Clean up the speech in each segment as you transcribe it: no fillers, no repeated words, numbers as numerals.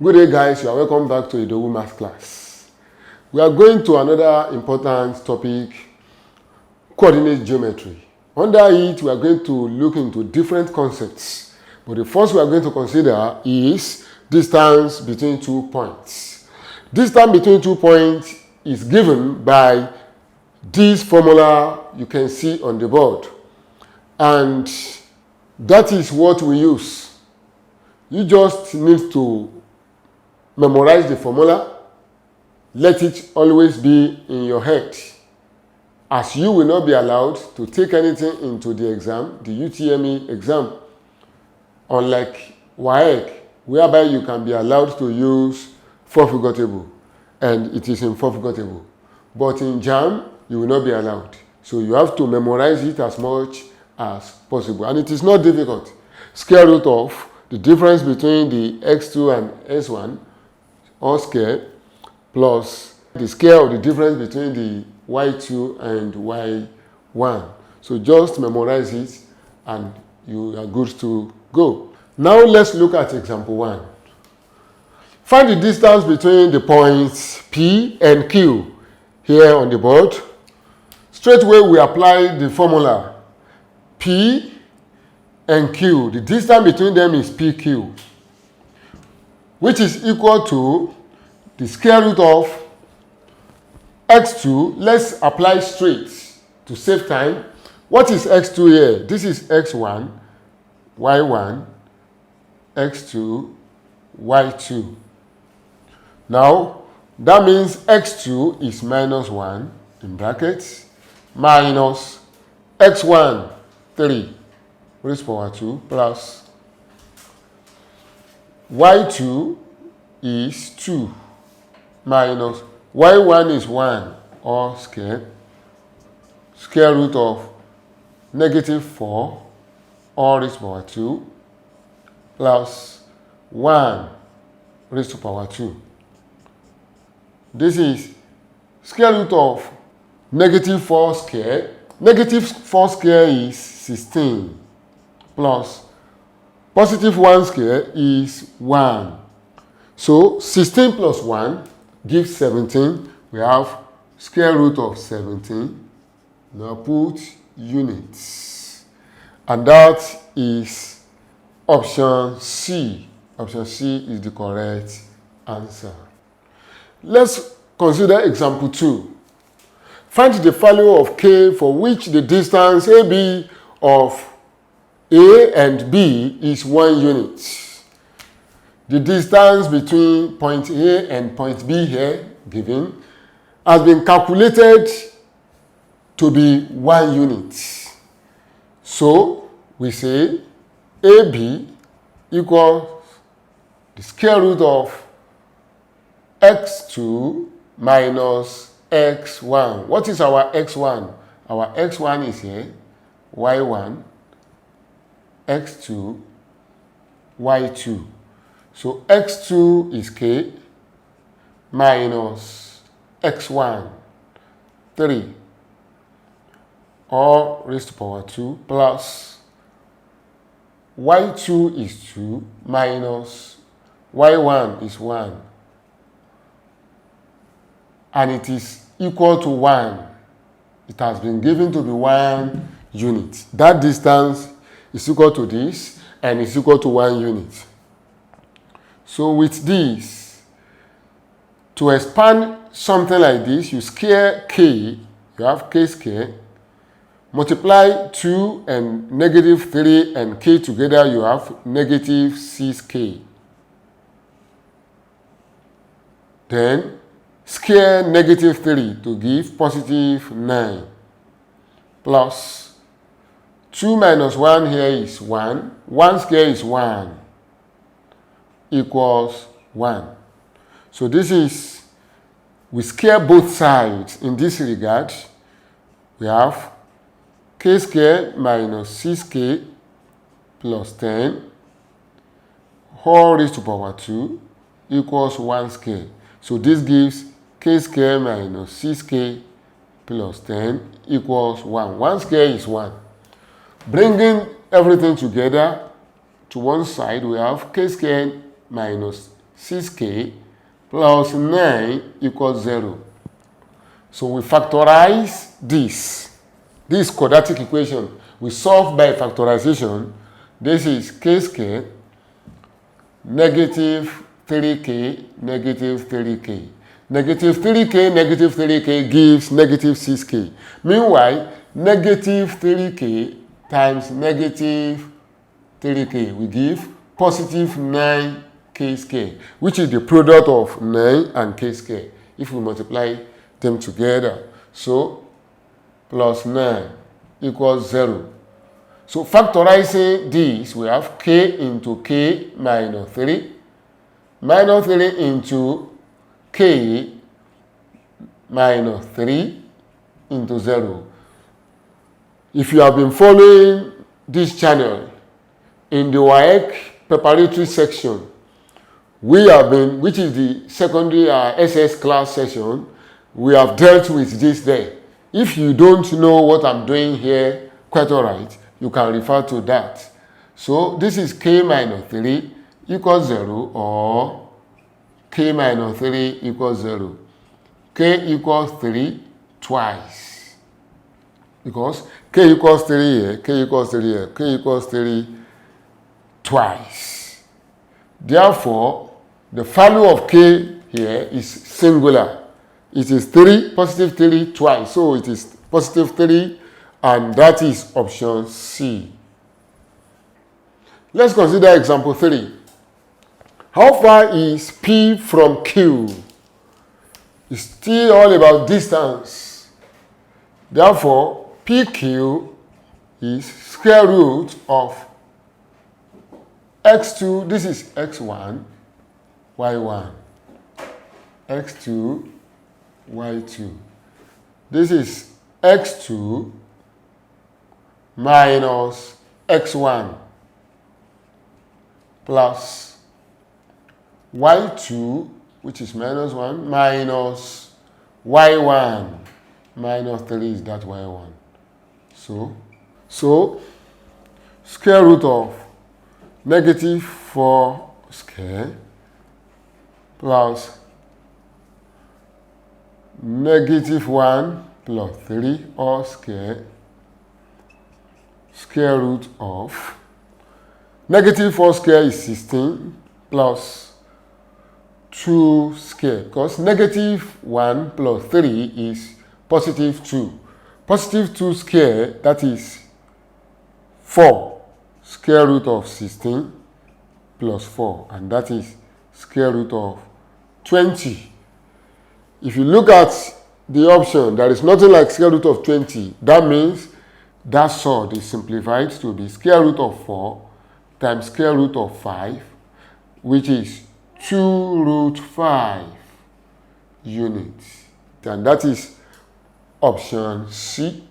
Good day guys, you are welcome back to Idowu Math class. We are going to another important topic, coordinate geometry. Under it, we are going to look into different concepts. But the first we are going to consider is distance between 2 points. Distance between 2 points is given by this formula you can see on the board. And that is what we use. You just need to memorize the formula. Let it always be in your head, as you will not be allowed to take anything into the exam, the UTME exam, unlike WAEC, whereby you can be allowed to use four-figure table, and it is in four-figure table. But in JAM, you will not be allowed. So you have to memorize it as much as possible. And it is not difficult. Square root of the difference between the x2 and s1, all square, plus the square of the difference between the y2 and y1. So just memorize it and you are good to go. Now let's look at example 1. Find the distance between the points P and Q here on the board. Straight away we apply the formula. P and Q, the distance between them is PQ, which is equal to the square root of x2. Let's apply straight to save time. What is x2 here? This is x1, y1, x2, y2. Now, that means x2 is minus 1 in brackets, minus x1, 3, raised to power 2, plus y2 is 2, minus y1 is 1, all square root of negative 4, all raised to power 2, plus 1 raised to power 2. This is square root of negative 4 square. Negative 4 square is 16, plus positive 1 square is 1. So 16 plus 1 gives 17. We have square root of 17. Now put units. And that is option C. Option C is the correct answer. Let's consider example 2. Find the value of K for which the distance AB of A and B is 1 unit. The distance between point A and point B here given has been calculated to be 1 unit. So we say AB equals the square root of x2 minus x1. What is our x1? Our x1 is here, y1, x2, y2. So x2 is k minus x1, 3, all raised to power 2, plus y2 is 2 minus y1 is 1. And it is equal to 1. It has been given to be 1 unit. That distance is equal to this, and is equal to 1 unit. So with this, to expand something like this, you square k, you have k square, multiply 2 and negative 3 and k together, you have negative 6k. Then square negative 3 to give positive 9, plus 2 minus 1 here is 1. 1 square is 1, equals 1. So this is, we square both sides. In this regard, we have k square minus 6k plus 10, whole raised to power 2, equals 1 square. So this gives k square minus 6k plus 10 equals 1. 1 square is 1. Bringing everything together to one side, we have k square minus 6k plus 9 equals 0. So we factorize this quadratic equation. We solve by factorization. This is k squared negative 3k negative 3k. Negative 3k gives negative 6k. Meanwhile, negative 3k times negative 3k will give positive 9k squared, which is the product of 9 and k squared if we multiply them together. So plus 9 equals 0. So factorizing this, we have k into k minus 3 minus 3 into k minus 3 into 0. If you have been following this channel, in the WAEC preparatory section, we have been, which is the secondary SS class session, we have dealt with this there. If you don't know what I'm doing here quite all right, you can refer to that. So this is k minus 3 equals 0, or k minus 3 equals 0. K equals 3 twice. Because k equals 3 here, k equals 3 here, k equals 3 twice. Therefore, the value of k here is singular. It is 3, positive 3 twice. So it is positive 3, and that is option C. Let's consider example 3. How far is P from Q? It's still all about distance. Therefore, PQ is square root of x2, this is x1, y1, x2, y2. This is x2 minus x1 plus y2, which is minus 1, minus y1 minus 3 is that y1. So square root of negative 4 square plus negative 1 plus 3 all square root of negative 4 square is 16 plus 2 square, because negative 1 plus 3 is positive 2. Positive 2 square, that is 4 square root of 16 plus 4, and that is square root of 20. If you look at the option, there is nothing like square root of 20. That means that sort is simplified to be square root of 4 times square root of 5, which is 2 root 5 units. And that is option C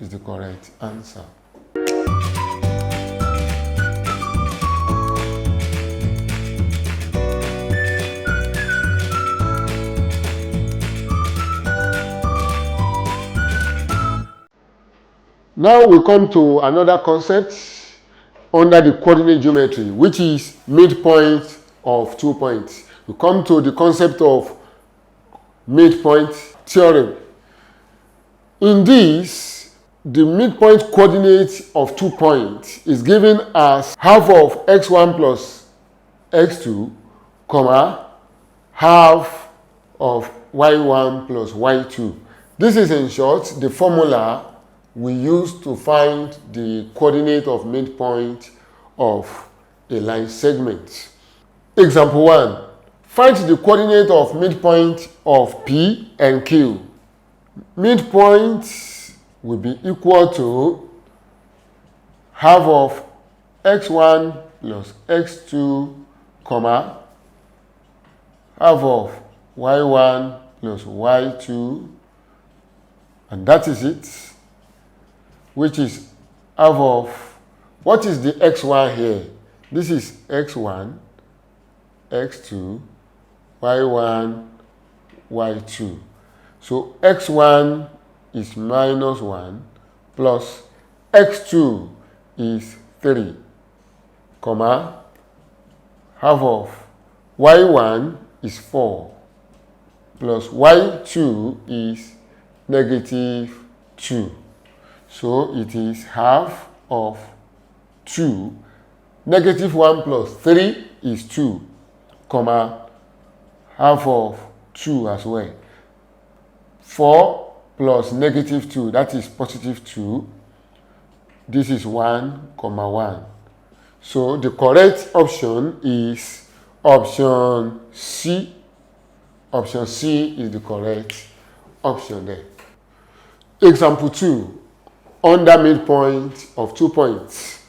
is the correct answer. Now we come to another concept under the coordinate geometry, which is midpoint of 2 points. We come to the concept of midpoint theorem. In this, the midpoint coordinate of 2 points is given as half of x1 plus x2, comma, half of y1 plus y2. This is, in short, the formula we use to find the coordinate of midpoint of a line segment. Example 1. Find the coordinate of midpoint of P and Q. Midpoint will be equal to half of x1 plus x2, comma, half of y1 plus y2, and that is it, which is half of, what is the x1 here? This is x1, x2, y1, y2. So x1 is minus 1 plus x2 is 3, comma, half of y1 is 4 plus y2 is negative 2. So it is half of 2. Negative 1 plus 3 is 2, comma, half of 2 as well. 4 plus negative 2, that is positive 2. This is 1, comma 1. So the correct option is option C. Option C is the correct option there. Example 2. Under midpoint of 2 points.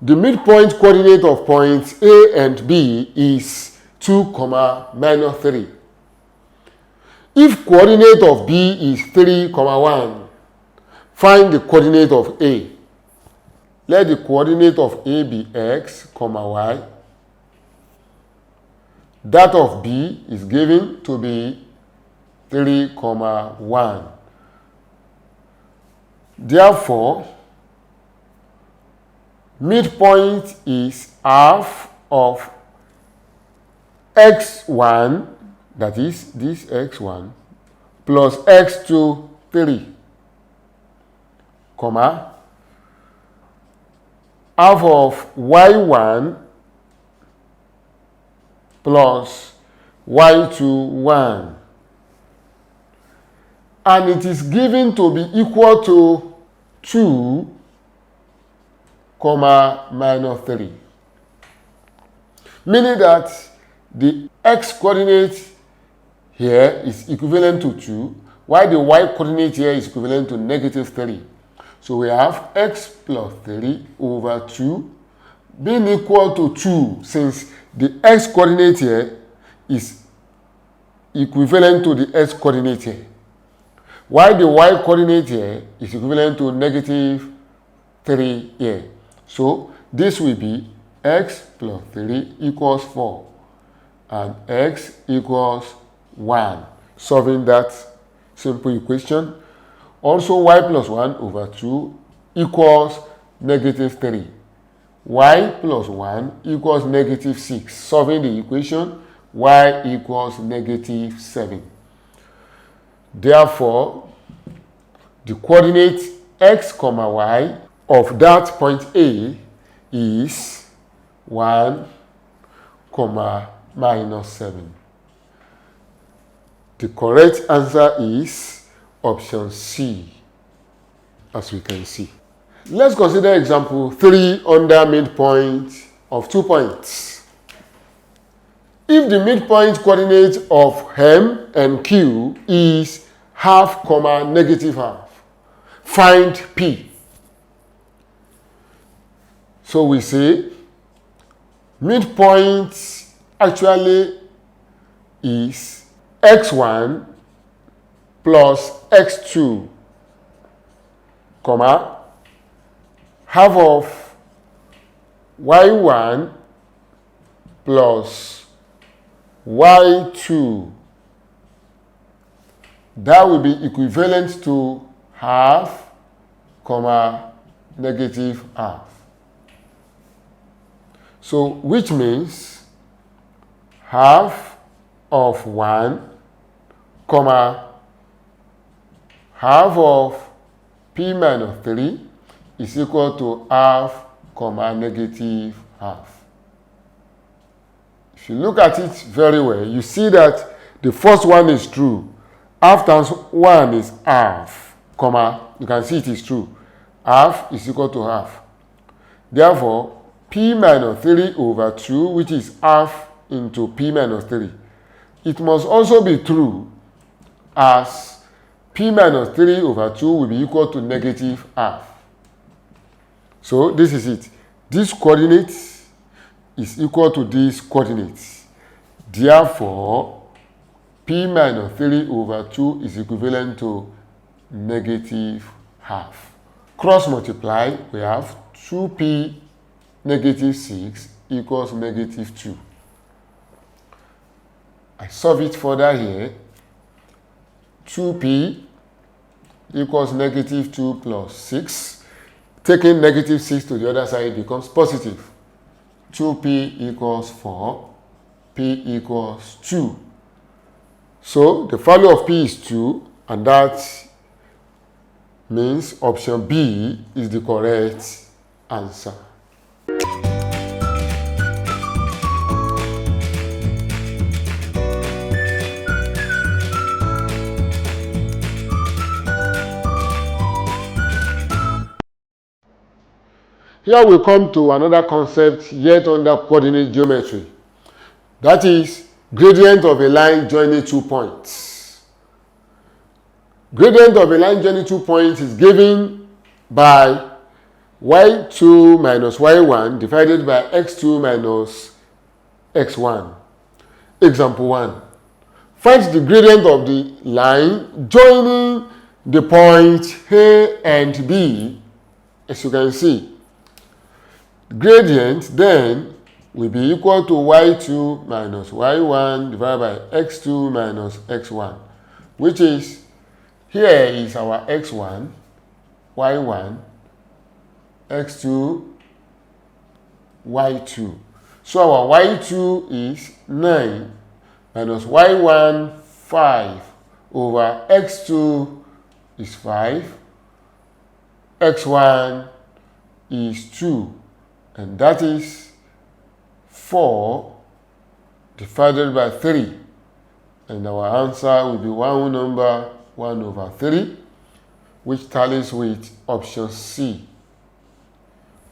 The midpoint coordinate of points A and B is 2, minus 3. If coordinate of B is 3, 1, find the coordinate of A. Let the coordinate of A be x, y. That of B is given to be 3, 1. Therefore, midpoint is half of x1, that is this x1, plus x2, 3, comma, half of y1 plus y2, 1. And it is given to be equal to 2, minus 3. Meaning that the x coordinate here is equivalent to 2, while the y coordinate here is equivalent to negative 3. So we have x plus 3 over 2 being equal to 2, since the x coordinate here is equivalent to the x coordinate here, while the y coordinate here is equivalent to negative 3 here. So this will be x plus 3 equals 4 and x equals 1. Solving that simple equation. Also, y plus 1 over 2 equals negative 3. Y plus 1 equals negative 6. Solving the equation, y equals negative 7. Therefore, the coordinate x, y of that point A is 1, minus 7. The correct answer is option C, as we can see. Let's consider example 3 under midpoint of 2 points. If the midpoint coordinate of M and Q is half, negative half, find P. So we say midpoint actually is x1 plus x2, half of y1 plus y2. That will be equivalent to half, negative half. So which means half of 1, half of p minus 3 is equal to half, negative half. If you look at it very well, you see that the first one is true. Half times 1 is half, you can see it is true. Half is equal to half. Therefore, p minus 3 over 2, which is half into p minus 3. It must also be true, as p minus 3 over 2 will be equal to negative half. So this is it. This coordinate is equal to this coordinate. Therefore, p minus 3 over 2 is equivalent to negative half. Cross multiply, we have 2p negative 6 equals negative 2. I solve it further here. 2p equals negative 2 plus 6. Taking negative 6 to the other side becomes positive. 2p equals 4 P equals 2. So the value of P is 2, and that means option B is the correct answer. Here we come to another concept yet under coordinate geometry. That is gradient of a line joining 2 points. Gradient of a line joining 2 points is given by y2 minus y1 divided by x2 minus x1. Example 1. Find the gradient of the line joining the points A and B. As you can see, gradient then will be equal to y2 minus y1 divided by x2 minus x1, which is, here is our x1, y1, x2, y2. So our y2 is 9 minus y1, 5 over x2 is 5, x1 is 2, and that is 4 divided by 3. And our answer will be one number 1 over 3, which tallies with option C.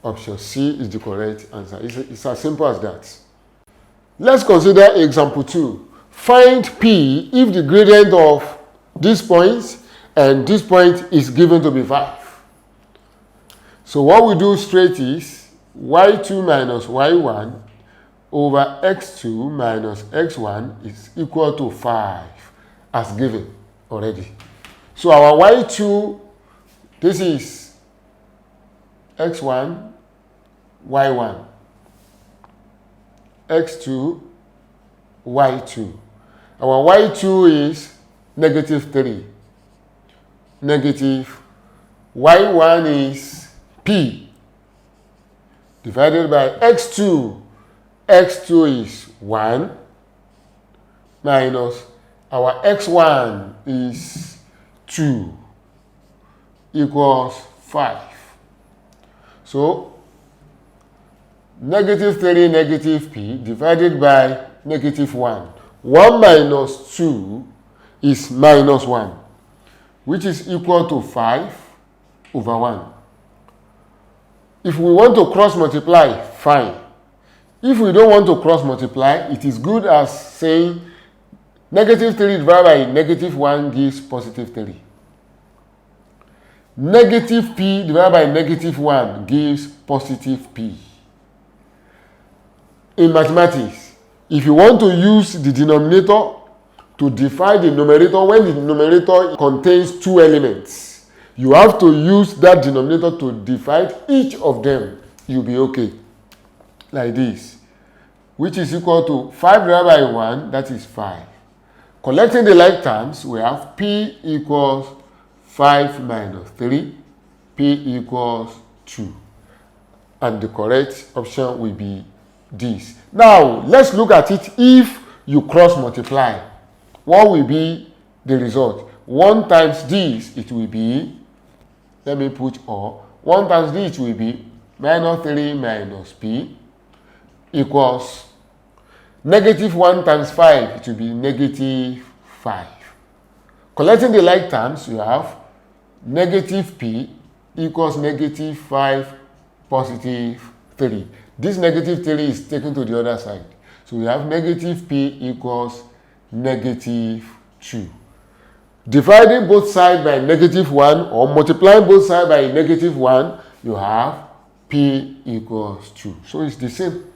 Option C is the correct answer. It's as simple as that. Let's consider example 2. Find P if the gradient of these points and this point is given to be 5. So what we do straight is y2 minus y1 over x2 minus x1 is equal to 5 as given already. So our y2, this is x1, y1, x2, y2. Our y2 is negative 3. Negative y1 is P divided by x2. x2 is 1 minus our x1 is 2 equals 5. So negative 3 negative P divided by negative 1. 1 minus 2 is minus 1, which is equal to 5 over 1. If we want to cross multiply, fine. If we don't want to cross multiply, it is good as saying negative 3 divided by negative 1 gives positive 3. Negative P divided by negative 1 gives positive P. In mathematics, if you want to use the denominator to divide the numerator when the numerator contains 2 elements, you have to use that denominator to divide each of them. You'll be okay. Like this, which is equal to 5 divided by 1, that is 5. Collecting the like terms, we have P equals 5 minus 3, P equals 2. And the correct option will be this. Now, let's look at it if you cross multiply. What will be the result? 1 times this, it will be, let me put or, 1 times this will be minus 3 minus P equals negative 1 times 5, it will be negative 5. Collecting the like terms, you have negative P equals negative 5 positive 3. This negative 3 is taken to the other side. So we have negative P equals negative 2. Dividing both sides by negative 1 or multiplying both sides by negative 1, you have P equals 2. So it's the same.